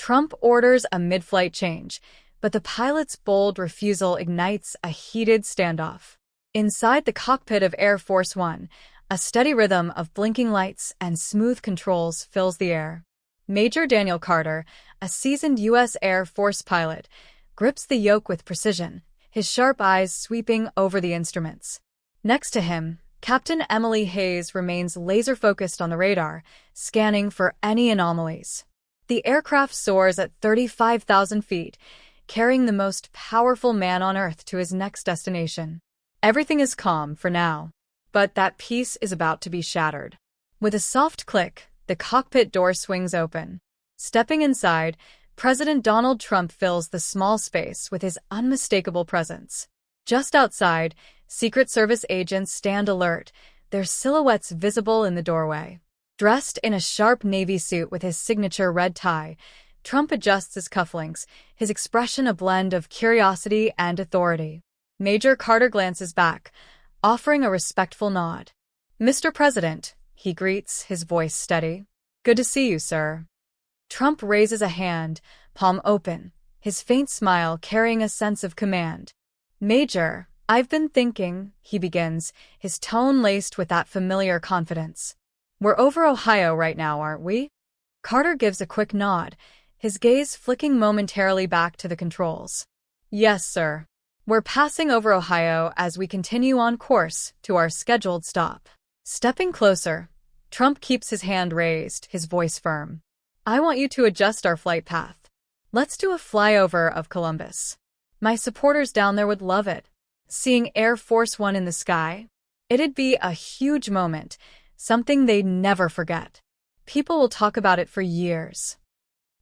Trump orders a mid-flight change, but the pilot's bold refusal ignites a heated standoff. Inside the cockpit of Air Force One, a steady rhythm of blinking lights and smooth controls fills the air. Major Daniel Carter, a seasoned U.S. Air Force pilot, grips the yoke with precision, his sharp eyes sweeping over the instruments. Next to him, Captain Emily Hayes remains laser-focused on the radar, scanning for any anomalies. The aircraft soars at 35,000 feet, carrying the most powerful man on Earth to his next destination. Everything is calm for now, but that peace is about to be shattered. With a soft click, the cockpit door swings open. Stepping inside, President Donald Trump fills the small space with his unmistakable presence. Just outside, Secret Service agents stand alert, their silhouettes visible in the doorway. Dressed in a sharp navy suit with his signature red tie, Trump adjusts his cufflinks, his expression a blend of curiosity and authority. Major Carter glances back, offering a respectful nod. "Mr. President," he greets, his voice steady. "Good to see you, sir." Trump raises a hand, palm open, his faint smile carrying a sense of command. "Major, I've been thinking," he begins, his tone laced with that familiar confidence. "We're over Ohio right now, aren't we?" Carter gives a quick nod, his gaze flicking momentarily back to the controls. "Yes, sir. We're passing over Ohio as we continue on course to our scheduled stop." Stepping closer, Trump keeps his hand raised, his voice firm. "I want you to adjust our flight path. Let's do a flyover of Columbus. My supporters down there would love it. Seeing Air Force One in the sky, it'd be a huge moment, something they'd never forget. People will talk about it for years."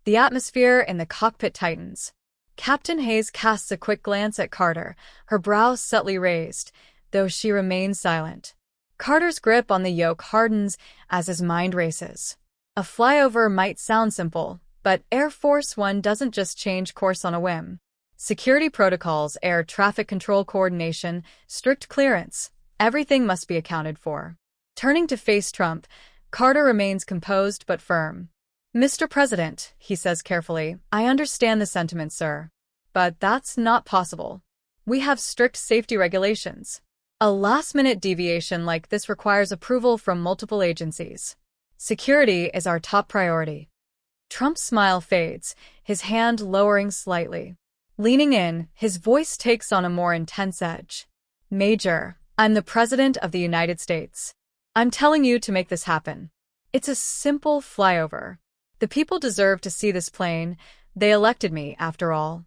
The atmosphere in the cockpit tightens. Captain Hayes casts a quick glance at Carter, her brows subtly raised, though she remains silent. Carter's grip on the yoke hardens as his mind races. A flyover might sound simple, but Air Force One doesn't just change course on a whim. Security protocols, air traffic control coordination, strict clearance, everything must be accounted for. Turning to face Trump, Carter remains composed but firm. "Mr. President," he says carefully, "I understand the sentiment, sir. But that's not possible. We have strict safety regulations. A last-minute deviation like this requires approval from multiple agencies. Security is our top priority." Trump's smile fades, his hand lowering slightly. Leaning in, his voice takes on a more intense edge. "Major, I'm the President of the United States. I'm telling you to make this happen. It's a simple flyover. The people deserve to see this plane. They elected me, after all."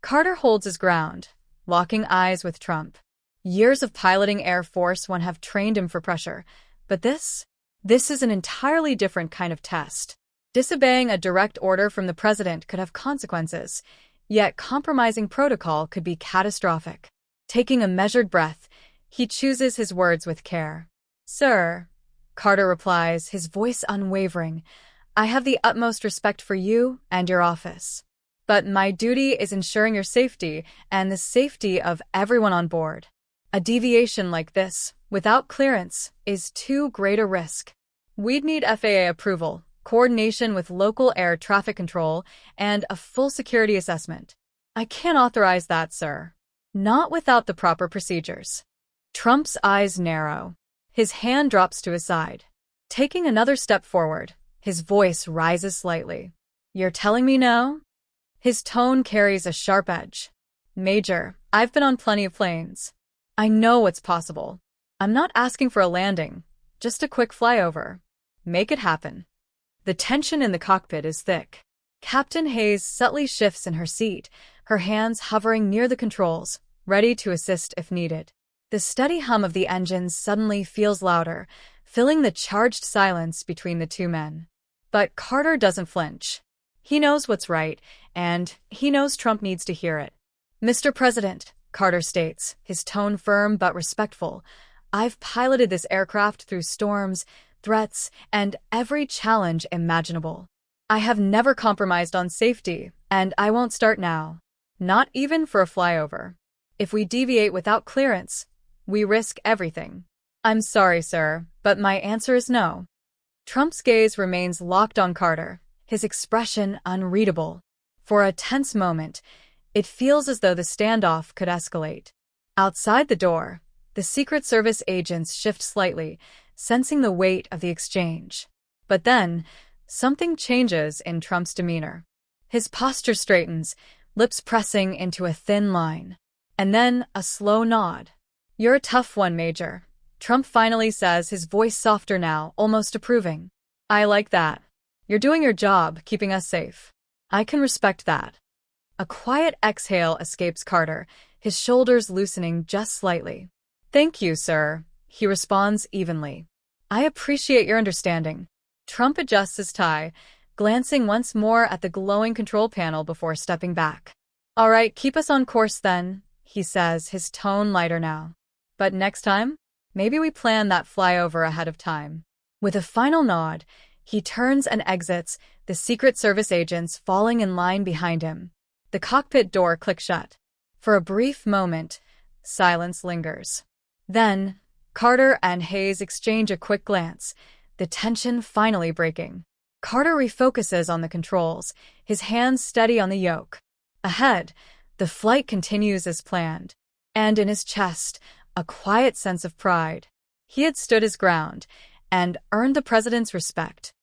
Carter holds his ground, locking eyes with Trump. Years of piloting Air Force One have trained him for pressure, but this is an entirely different kind of test. Disobeying a direct order from the president could have consequences, yet compromising protocol could be catastrophic. Taking a measured breath, he chooses his words with care. "Sir," Carter replies, his voice unwavering, "I have the utmost respect for you and your office. But my duty is ensuring your safety and the safety of everyone on board. A deviation like this, without clearance, is too great a risk. We'd need FAA approval, coordination with local air traffic control, and a full security assessment. I can't authorize that, sir. Not without the proper procedures." Trump's eyes narrow. His hand drops to his side. Taking another step forward, his voice rises slightly. "You're telling me no?" His tone carries a sharp edge. "Major, I've been on plenty of planes. I know what's possible. I'm not asking for a landing, just a quick flyover. Make it happen." The tension in the cockpit is thick. Captain Hayes subtly shifts in her seat, her hands hovering near the controls, ready to assist if needed. The steady hum of the engines suddenly feels louder, filling the charged silence between the two men. But Carter doesn't flinch. He knows what's right, and he knows Trump needs to hear it. "Mr. President," Carter states, his tone firm but respectful, "I've piloted this aircraft through storms, threats, and every challenge imaginable. I have never compromised on safety, and I won't start now. Not even for a flyover. If we deviate without clearance, we risk everything. I'm sorry, sir, but my answer is no." Trump's gaze remains locked on Carter, his expression unreadable. For a tense moment, it feels as though the standoff could escalate. Outside the door, the Secret Service agents shift slightly, sensing the weight of the exchange. But then, something changes in Trump's demeanor. His posture straightens, lips pressing into a thin line. And then a slow nod. "You're a tough one, Major," Trump finally says, his voice softer now, almost approving. "I like that. You're doing your job, keeping us safe. I can respect that." A quiet exhale escapes Carter, his shoulders loosening just slightly. "Thank you, sir," he responds evenly. "I appreciate your understanding." Trump adjusts his tie, glancing once more at the glowing control panel before stepping back. "All right, keep us on course then," he says, his tone lighter now. "But next time, maybe we plan that flyover ahead of time." With a final nod, he turns and exits, the Secret Service agents falling in line behind him. The cockpit door clicks shut. For a brief moment, silence lingers. Then, Carter and Hayes exchange a quick glance, the tension finally breaking. Carter refocuses on the controls, his hands steady on the yoke. Ahead, the flight continues as planned, and in his chest, a quiet sense of pride. He had stood his ground and earned the president's respect.